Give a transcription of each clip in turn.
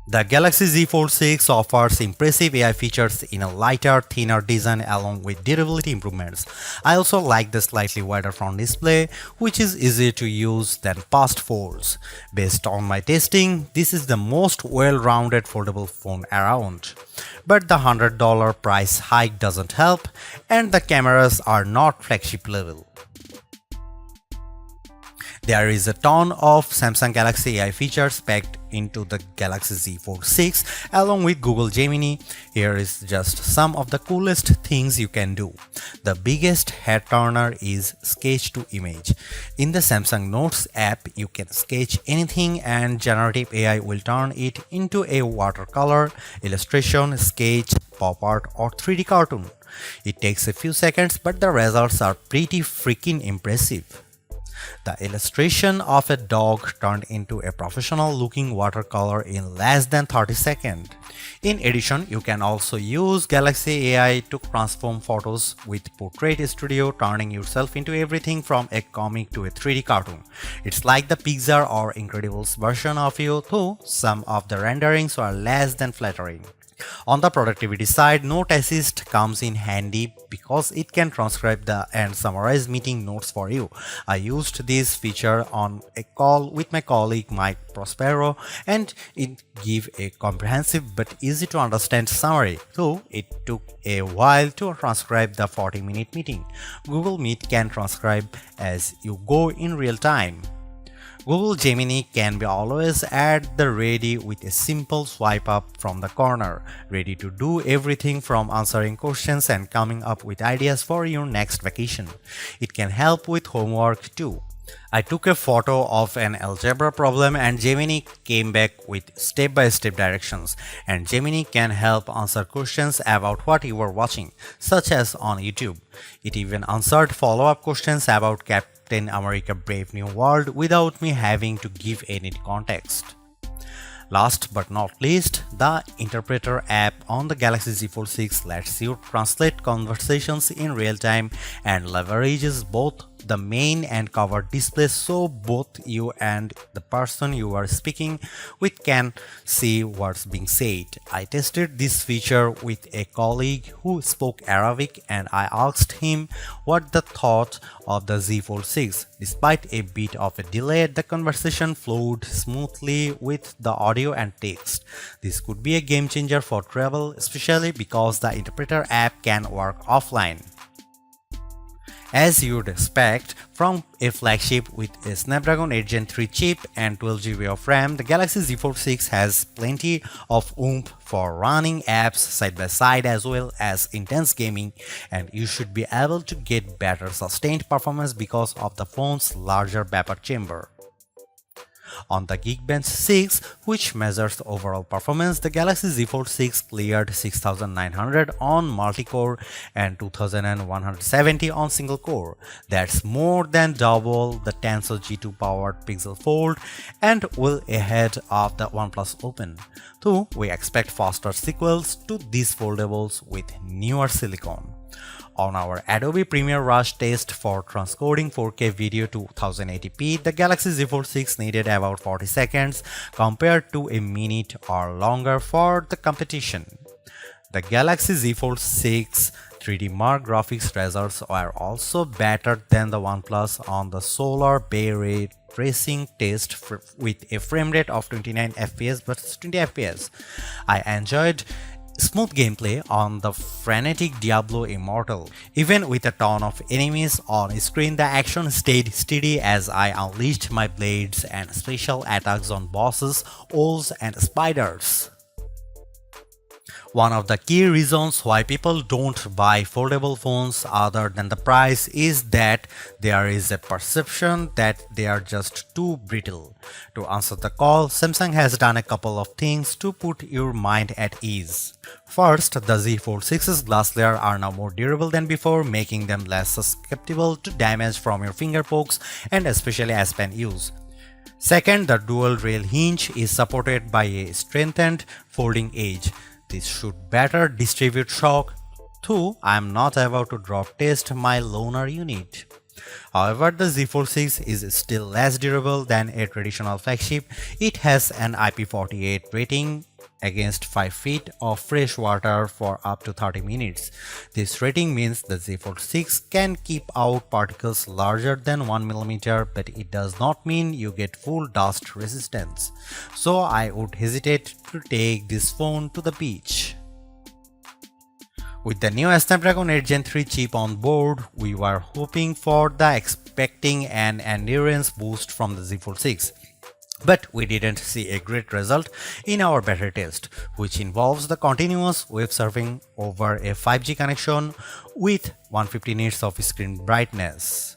The Galaxy Z Fold 6 offers impressive AI features in a lighter, thinner design along with durability improvements. I also like the slightly wider front display, which is easier to use than past folds. Based on my testing, this is the most well-rounded foldable phone around. But the $100 price hike doesn't help, and the cameras are not flagship level. There is a ton of Samsung Galaxy AI features packed into the Galaxy Z Fold 6 along with Google Gemini. Here is just some of the coolest things you can do. The biggest head turner is sketch to image. In the Samsung Notes app, you can sketch anything and generative AI will turn it into a watercolor, illustration, sketch, pop art or 3D cartoon. It takes a few seconds, but the results are pretty freaking impressive. The illustration of a dog turned into a professional looking watercolor in less than 30 seconds. In addition, you can also use Galaxy AI to transform photos with Portrait Studio, turning yourself into everything from a comic to a 3D cartoon. It's like the Pixar or Incredibles version of you, though some of the renderings are less than flattering. On the productivity side, Note Assist comes in handy because it can transcribe and summarize meeting notes for you. I used this feature on a call with my colleague Mike Prospero and it gave a comprehensive but easy to understand summary, though it took a while to transcribe the 40-minute meeting. Google Meet can transcribe as you go in real time. Google Gemini can be always at the ready with a simple swipe up from the corner, ready to do everything from answering questions and coming up with ideas for your next vacation. It can help with homework too. I took a photo of an algebra problem and Gemini came back with step-by-step directions, and Gemini can help answer questions about what you were watching, such as on YouTube. It even answered follow-up questions about Captain America Brave New World without me having to give any context. Last but not least, the Interpreter app on the Galaxy Z Fold 6 lets you translate conversations in real time and leverages both the main and cover displays so both you and the person you are speaking with can see what's being said. I tested this feature with a colleague who spoke Arabic and I asked him what the thought of the Z Fold 6. Despite a bit of a delay, the conversation flowed smoothly with the audio and text. This could be a game changer for travel, especially because the Interpreter app can work offline. As you'd expect from a flagship with a Snapdragon 8 Gen 3 chip and 12GB of RAM, the Galaxy Z Fold 6 has plenty of oomph for running apps side by side as well as intense gaming, and you should be able to get better sustained performance because of the phone's larger vapor chamber. On the Geekbench 6, which measures overall performance, the Galaxy Z Fold 6 cleared 6900 on multi-core and 2170 on single-core. That's more than double the Tensor G2 powered Pixel Fold and well ahead of the OnePlus Open. Though we expect faster sequels to these foldables with newer silicon. On our Adobe Premiere Rush test for transcoding 4K video to 1080p, the Galaxy Z Fold 6 needed about 40 seconds compared to a minute or longer for the competition. The Galaxy Z Fold 6 3D Mark graphics results are also better than the OnePlus on the Solar Bay Ray tracing test with a frame rate of 29 fps versus 20 fps. I enjoyed smooth gameplay on the frenetic Diablo Immortal. Even with a ton of enemies on screen, the action stayed steady as I unleashed my blades and special attacks on bosses, owls and spiders. One of the key reasons why people don't buy foldable phones other than the price is that there is a perception that they are just too brittle. To answer the call, Samsung has done a couple of things to put your mind at ease. First, the Z Fold 6's glass layer are now more durable than before, making them less susceptible to damage from your finger pokes and especially as pen use. Second, the dual rail hinge is supported by a strengthened folding edge. This should better distribute shock, though I am not about to drop test my loaner unit. However, the Z Fold 6 is still less durable than a traditional flagship. It has an IP48 rating against 5 feet of fresh water for up to 30 minutes. This rating means the Z Fold 6 can keep out particles larger than 1 millimeter, but it does not mean you get full dust resistance. So I would hesitate to take this phone to the beach. With the new Snapdragon 8 Gen 3 chip on board, we were hoping for the expecting an endurance boost from the Z Fold 6. But we didn't see a great result in our battery test, which involves the continuous web surfing over a 5G connection with 150 nits of screen brightness.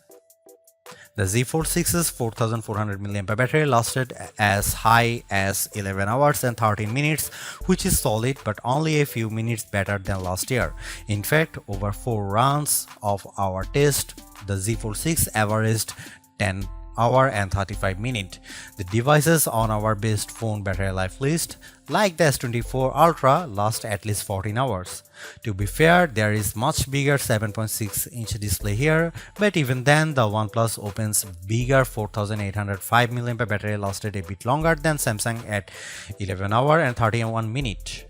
The Z Fold 6's 4400 mAh battery lasted as high as 11 hours and 13 minutes, which is solid but only a few minutes better than last year. In fact, over 4 runs of our test, the Z Fold 6 averaged 10 hour and 35 minutes. The devices on our best phone battery life list, like the S24 Ultra, last at least 14 hours. To be fair, there is much bigger 7.6-inch display here, but even then the OnePlus Open's bigger 4805 mAh battery lasted a bit longer than Samsung at 11 hour and 31 minutes.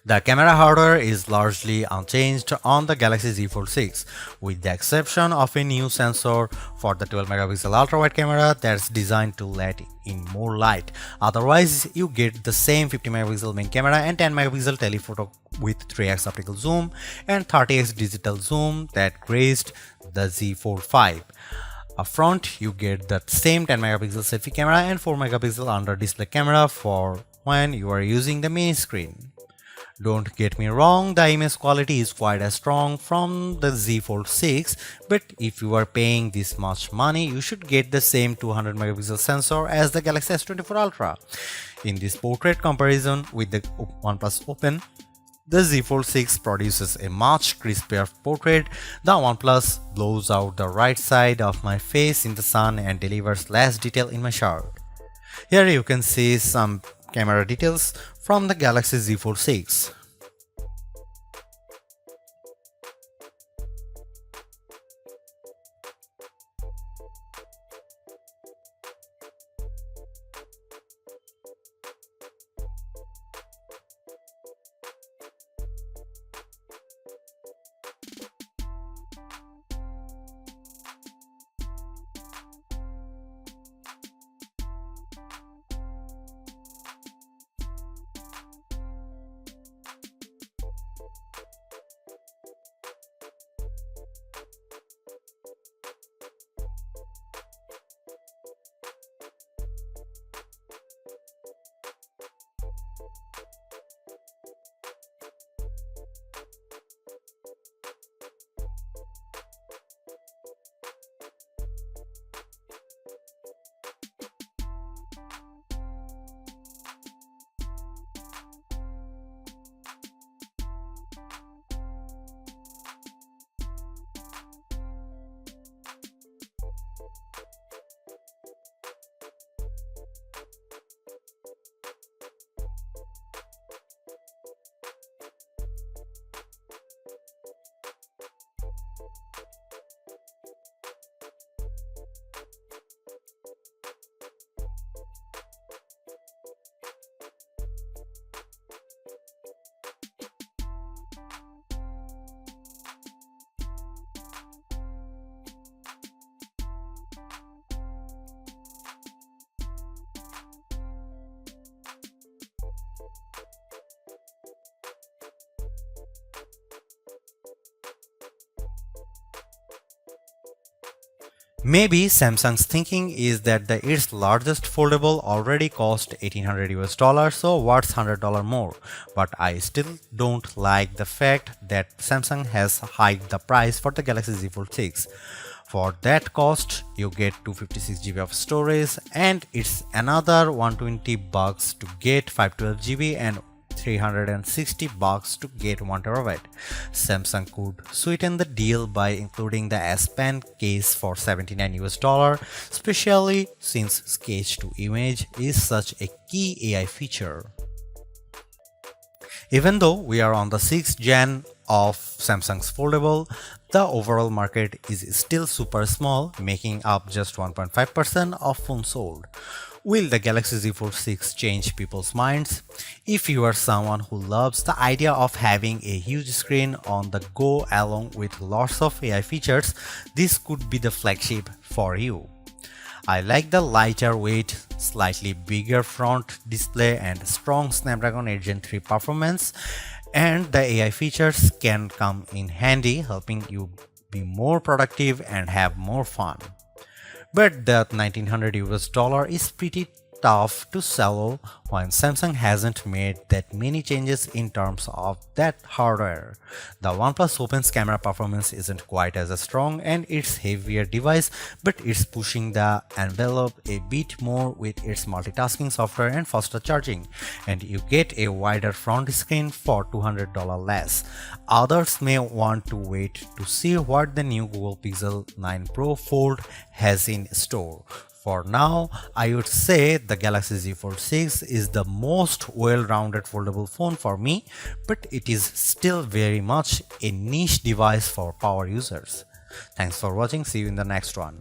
The camera hardware is largely unchanged on the Galaxy Z Fold 6, with the exception of a new sensor for the 12-megapixel ultra-wide camera that's designed to let in more light. Otherwise, you get the same 50-megapixel main camera and 10-megapixel telephoto with 3x optical zoom and 30x digital zoom that graced the Z Fold 5. Up front, you get the same 10-megapixel selfie camera and 4-megapixel under-display camera for when you are using the main screen. Don't get me wrong, the image quality is quite as strong from the Z Fold 6, but if you are paying this much money, you should get the same 200 megapixel sensor as the Galaxy S24 Ultra. In this portrait comparison with the OnePlus Open, the Z Fold 6 produces a much crispier portrait. The OnePlus blows out the right side of my face in the sun and delivers less detail in my shirt. Here you can see some camera details from the Galaxy Z Fold 6. Maybe Samsung's thinking is that its largest foldable already cost $1,800, so what's $100 more? But I still don't like the fact that Samsung has hiked the price for the Galaxy Z Fold 6. For that cost, you get 256 GB of storage, and it's another $120 to get 512 GB and $360 to get 1 TB. Samsung could sweeten the deal by including the S Pen case for $79, especially since Sketch to Image is such a key AI feature. Even though we are on the 6th gen of Samsung's foldable, the overall market is still super small, making up just 1.5% of phones sold. Will the Galaxy Z Fold 6 change people's minds? If you are someone who loves the idea of having a huge screen on the go along with lots of AI features, this could be the flagship for you. I like the lighter weight, slightly bigger front display and strong Snapdragon 8 Gen 3 performance, and the AI features can come in handy, helping you be more productive and have more fun. But that 1900 US dollar is pretty tough to swallow when Samsung hasn't made that many changes in terms of that hardware. The OnePlus Open's camera performance isn't quite as strong and it's heavier device, but it's pushing the envelope a bit more with its multitasking software and faster charging, and you get a wider front screen for $200 less. Others may want to wait to see what the new Google Pixel 9 Pro Fold has in store. For now, I would say the Galaxy Z Fold 6 is the most well-rounded foldable phone for me, but it is still very much a niche device for power users. Thanks for watching. See you in the next one.